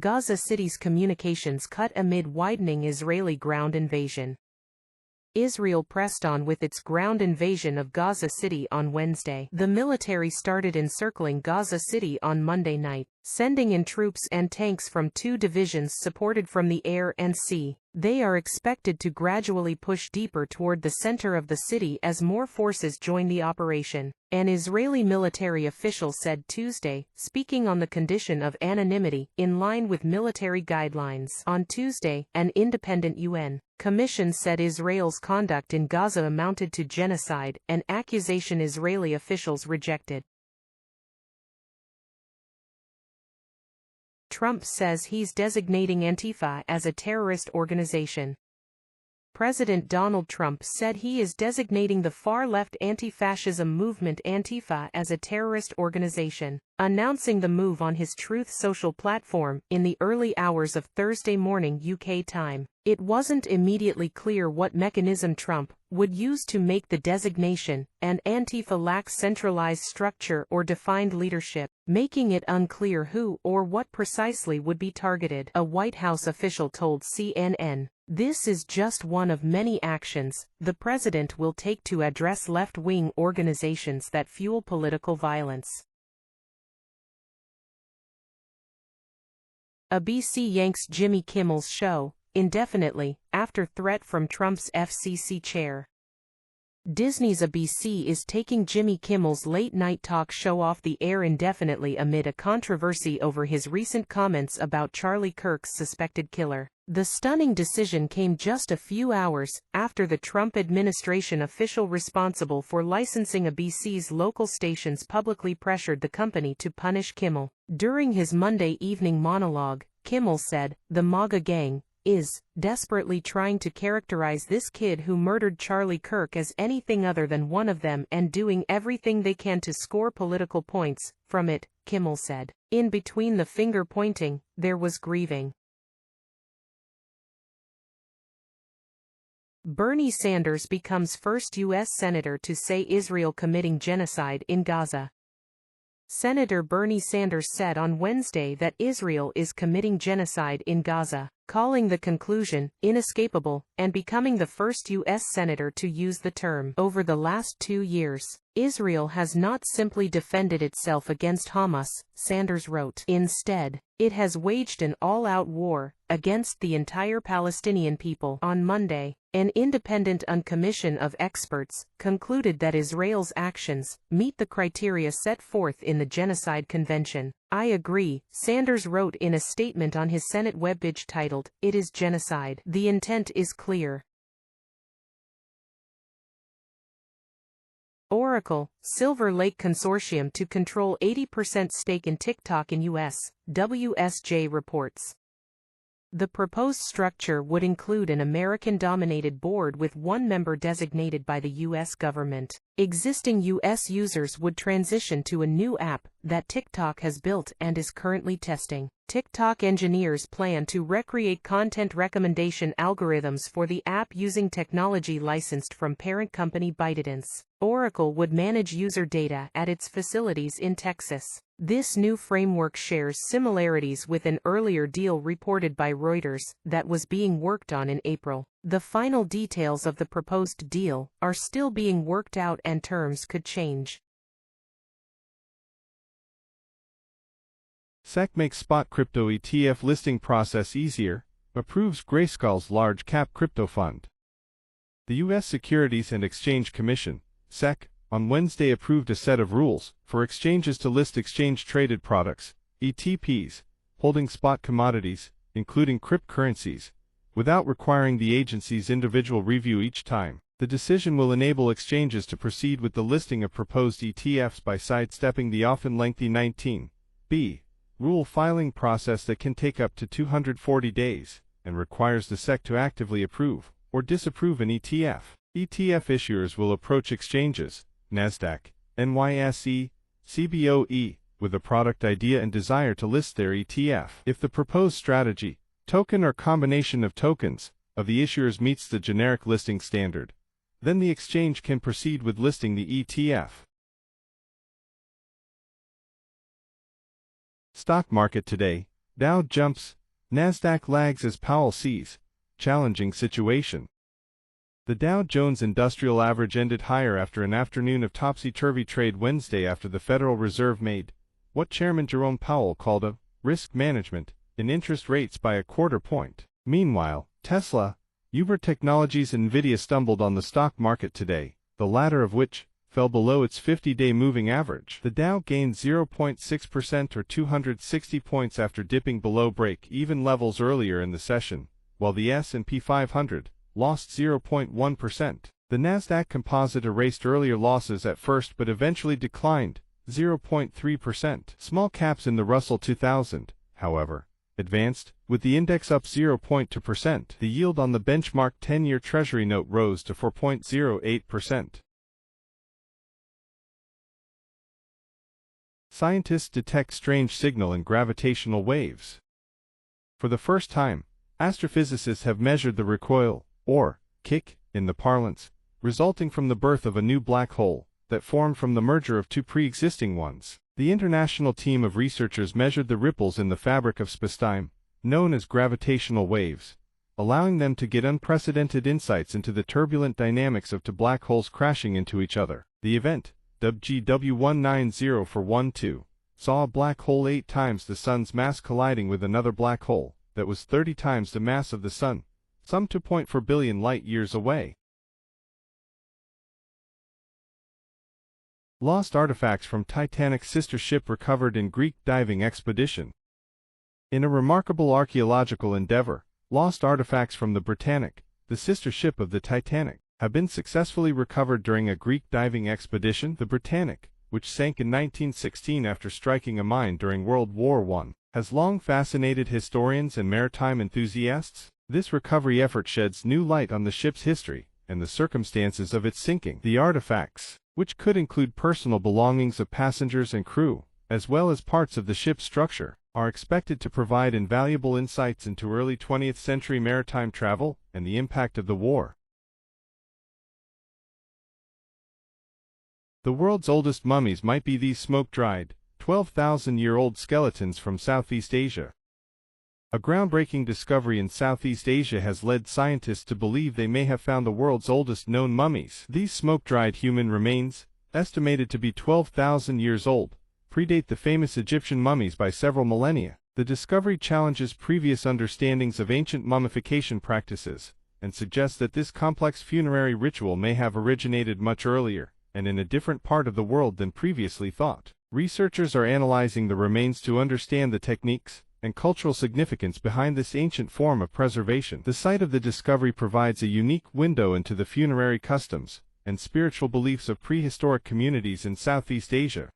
Gaza City's communications cut amid widening Israeli ground invasion. Israel pressed on with its ground invasion of Gaza City on Wednesday. The military started encircling Gaza City on Monday night, sending in troops and tanks from 2 divisions supported from the air and sea. They are expected to gradually push deeper toward the center of the city as more forces join the operation, an Israeli military official said Tuesday, speaking on the condition of anonymity in line with military guidelines. On Tuesday, an independent UN commission said Israel's conduct in Gaza amounted to genocide, an accusation Israeli officials rejected. Trump says he's designating Antifa as a terrorist organization. President Donald Trump said he is designating the far-left anti-fascism movement Antifa as a terrorist organization, announcing the move on his Truth Social platform in the early hours of Thursday morning UK time. It wasn't immediately clear what mechanism Trump would use to make the designation, and Antifa lacks centralized structure or defined leadership, making it unclear who or what precisely would be targeted. A White House official told CNN, "This is just one of many actions the president will take to address left-wing organizations that fuel political violence." ABC yanks Jimmy Kimmel's show indefinitely, after threat from Trump's FCC chair. Disney's ABC is taking Jimmy Kimmel's late-night talk show off the air indefinitely amid a controversy over his recent comments about Charlie Kirk's suspected killer. The stunning decision came just a few hours after the Trump administration official responsible for licensing ABC's local stations publicly pressured the company to punish Kimmel. During his Monday evening monologue, Kimmel said, "The MAGA gang is desperately trying to characterize this kid who murdered Charlie Kirk as anything other than one of them and doing everything they can to score political points from it," Kimmel said. In between the finger-pointing, there was grieving. Bernie Sanders becomes first U.S. Senator to say Israel committing genocide in Gaza. Senator Bernie Sanders said on Wednesday that Israel is committing genocide in Gaza, calling the conclusion inescapable, and becoming the first U.S. Senator to use the term. Over the last 2 years, Israel has not simply defended itself against Hamas, Sanders wrote. Instead, it has waged an all-out war against the entire Palestinian people. On Monday, an independent commission of experts concluded that Israel's actions meet the criteria set forth in the Genocide Convention. "I agree," Sanders wrote in a statement on his Senate webpage titled, "It is genocide. The intent is clear." Oracle, Silver Lake Consortium to control 80% stake in TikTok in U.S., WSJ reports. The proposed structure would include an American-dominated board with one member designated by the U.S. government. Existing U.S. users would transition to a new app that TikTok has built and is currently testing. TikTok engineers plan to recreate content recommendation algorithms for the app using technology licensed from parent company ByteDance. Oracle would manage user data at its facilities in Texas. This new framework shares similarities with an earlier deal reported by Reuters that was being worked on in April. The final details of the proposed deal are still being worked out and terms could change. SEC makes spot crypto ETF listing process easier, approves Grayscale's large cap crypto fund. The U.S. Securities and Exchange Commission, SEC, on Wednesday approved a set of rules for exchanges to list exchange-traded products, ETPs, holding spot commodities, including cryptocurrencies, without requiring the agency's individual review each time. The decision will enable exchanges to proceed with the listing of proposed ETFs by sidestepping the often lengthy 19(b) rule filing process that can take up to 240 days, and requires the SEC to actively approve or disapprove an ETF. ETF issuers will approach exchanges, NASDAQ, NYSE, CBOE, with a product idea and desire to list their ETF. If the proposed strategy, token or combination of tokens, of the issuers meets the generic listing standard, then the exchange can proceed with listing the ETF. Stock market today, Dow jumps, Nasdaq lags as Powell sees challenging situation. The Dow Jones Industrial Average ended higher after an afternoon of topsy-turvy trade Wednesday after the Federal Reserve made what Chairman Jerome Powell called a risk management in interest rates by a quarter point. Meanwhile, Tesla, Uber Technologies and Nvidia stumbled on the stock market today, the latter of which fell below its 50-day moving average. The Dow gained 0.6% or 260 points after dipping below break-even levels earlier in the session, while the S&P 500 lost 0.1%. The Nasdaq Composite erased earlier losses at first but eventually declined 0.3%. Small caps in the Russell 2000, however, advanced, with the index up 0.2%. The yield on the benchmark 10-year Treasury note rose to 4.08%. Scientists detect strange signal in gravitational waves. For the first time, astrophysicists have measured the recoil, or kick, in the parlance, resulting from the birth of a new black hole that formed from the merger of two pre-existing ones. The international team of researchers measured the ripples in the fabric of spacetime, known as gravitational waves, allowing them to get unprecedented insights into the turbulent dynamics of two black holes crashing into each other. The event, dubbed GW19042, saw a black hole 8 times the Sun's mass colliding with another black hole that was 30 times the mass of the Sun, some 2.4 billion light-years away. Lost artifacts from Titanic's sister ship recovered in Greek diving expedition. In a remarkable archaeological endeavor, lost artifacts from the Britannic, the sister ship of the Titanic, have been successfully recovered during a Greek diving expedition. The Britannic, which sank in 1916 after striking a mine during World War I, has long fascinated historians and maritime enthusiasts. This recovery effort sheds new light on the ship's history and the circumstances of its sinking. The artifacts, which could include personal belongings of passengers and crew, as well as parts of the ship's structure, are expected to provide invaluable insights into early 20th century maritime travel and the impact of the war. The world's oldest mummies might be these smoke-dried, 12,000-year-old skeletons from Southeast Asia. A groundbreaking discovery in Southeast Asia has led scientists to believe they may have found the world's oldest known mummies. These smoke-dried human remains, estimated to be 12,000 years old, predate the famous Egyptian mummies by several millennia. The discovery challenges previous understandings of ancient mummification practices, and suggests that this complex funerary ritual may have originated much earlier, and in a different part of the world than previously thought. Researchers are analyzing the remains to understand the techniques and cultural significance behind this ancient form of preservation. The site of the discovery provides a unique window into the funerary customs and spiritual beliefs of prehistoric communities in Southeast Asia.